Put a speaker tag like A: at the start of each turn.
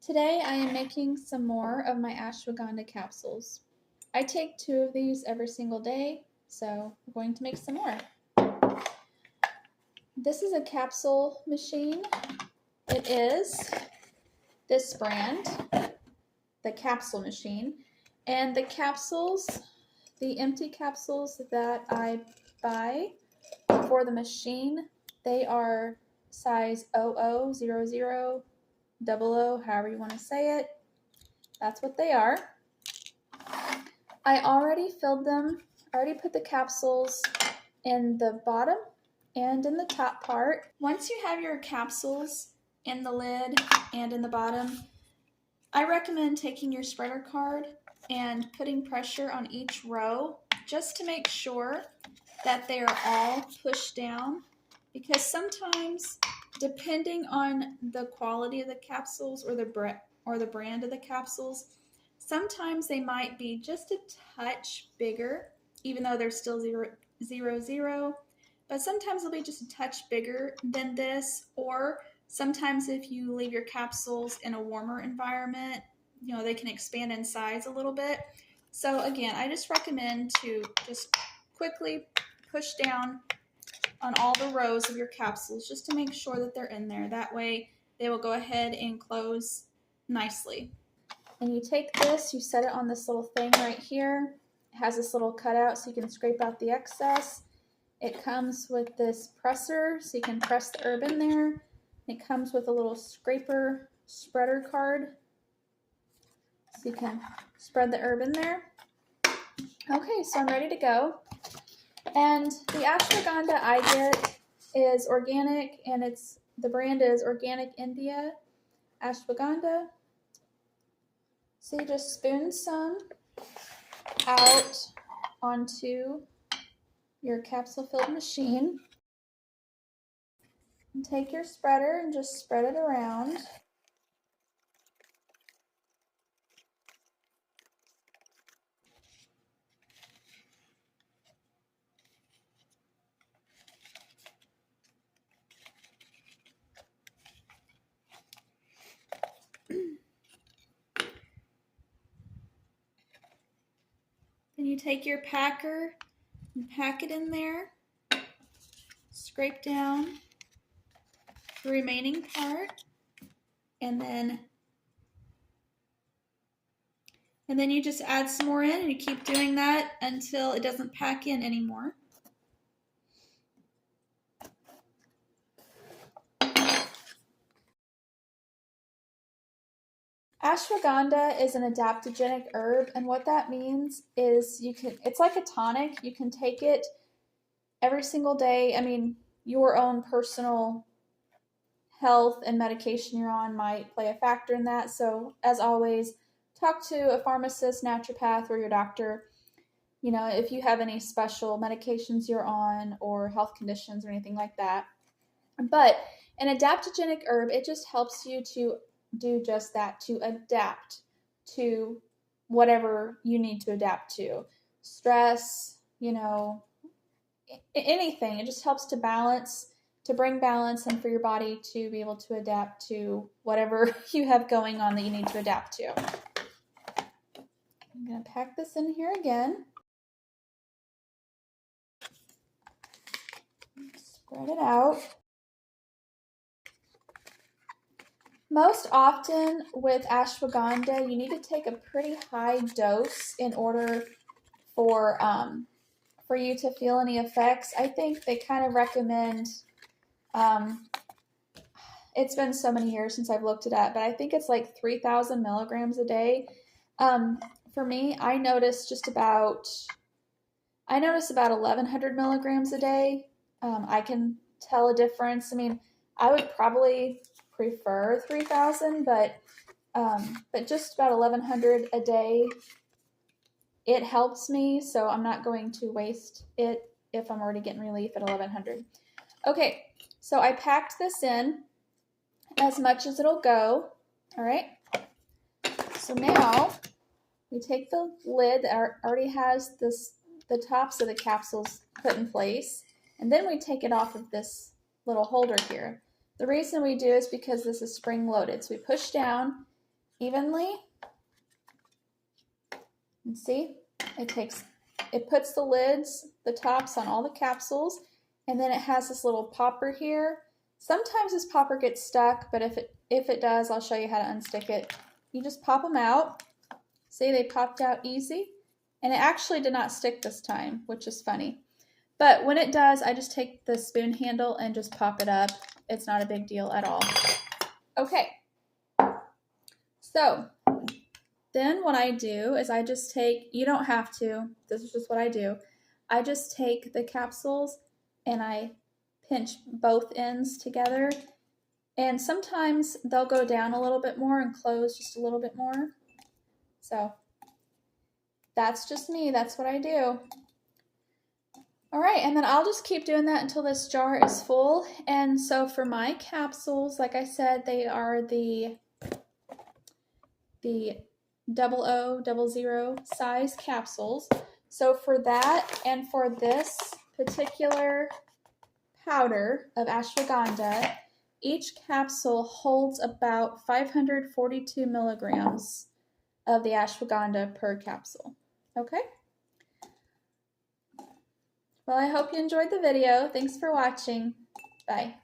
A: Today I am making some more of my ashwagandha capsules. I take 2 of these every single day, so I'm going to make some more. This is a capsule machine. It is this brand, the capsule machine, and the capsules, the empty capsules that I buy for the machine, they are size 00, 00, 00, however you want to say it. That's what they are. I already filled them. I already put the capsules in the bottom and in the top part. Once you have your capsules in the lid and in the bottom, I recommend taking your spreader card and putting pressure on each row just to make sure that they are all pushed down, because sometimes, depending on the quality of the capsules or the brand of the capsules, sometimes they might be just a touch bigger, even though they're still 0, 0, 0. But sometimes they'll be just a touch bigger than this, or sometimes if you leave your capsules in a warmer environment, they can expand in size a little bit. So again, I just recommend to just quickly push down on all the rows of your capsules just to make sure that they're in there. That way they will go ahead and close nicely. And you take this, you set it on this little thing right here. It has this little cutout so you can scrape out the excess. It comes with this presser so you can press the herb in there. It comes with a little scraper spreader card so you can spread the herb in there. Okay, so I'm ready to go. And the ashwagandha I get is organic, and the brand is Organic India Ashwagandha. So you just spoon some out onto your capsule-filled machine. And take your spreader and just spread it around. Then you take your packer and pack it in there. Scrape down the remaining part, and then you just add some more in, and you keep doing that until it doesn't pack in anymore. Ashwagandha is an adaptogenic herb, and what that means is it's like a tonic. You can take it every single day. I mean, your own personal health and medication you're on might play a factor in that. So as always, talk to a pharmacist, naturopath, or your doctor. If you have any special medications you're on or health conditions or anything like that. But an adaptogenic herb, it just helps you to do just that, to adapt to whatever you need to adapt to. Stress, anything. It just helps to balance, to bring balance, and for your body to be able to adapt to whatever you have going on that you need to adapt to. I'm going to pack this in here again. Spread it out. Most often with ashwagandha, you need to take a pretty high dose in order for you to feel any effects. I think they kind of recommend, it's been so many years since I've looked it up, but I think it's like 3,000 milligrams a day. For me, I notice about 1,100 milligrams a day. I can tell a difference. I mean, I would probably prefer 3,000, but just about 1,100 a day, it helps me, so I'm not going to waste it if I'm already getting relief at 1,100. Okay, so I packed this in as much as it'll go. All right, so now we take the lid that already has the tops of the capsules put in place, and then we take it off of this little holder here. The reason we do is because this is spring loaded. So we push down evenly. And see, it puts the lids, the tops on all the capsules, and then it has this little popper here. Sometimes this popper gets stuck, but if it does, I'll show you how to unstick it. You just pop them out. See, they popped out easy. And it actually did not stick this time, which is funny. But when it does, I just take the spoon handle and just pop it up. It's not a big deal at all. Okay. So then what I do is I just take, you don't have to, this is just what I do. I just take the capsules and I pinch both ends together. And sometimes they'll go down a little bit more and close just a little bit more. So that's just me, that's what I do. All right, and then I'll just keep doing that until this jar is full. And so for my capsules, like I said, they are the 0000 size capsules. So for that and for this particular powder of ashwagandha, each capsule holds about 542 milligrams of the ashwagandha per capsule. Okay? Well, I hope you enjoyed the video. Thanks for watching. Bye.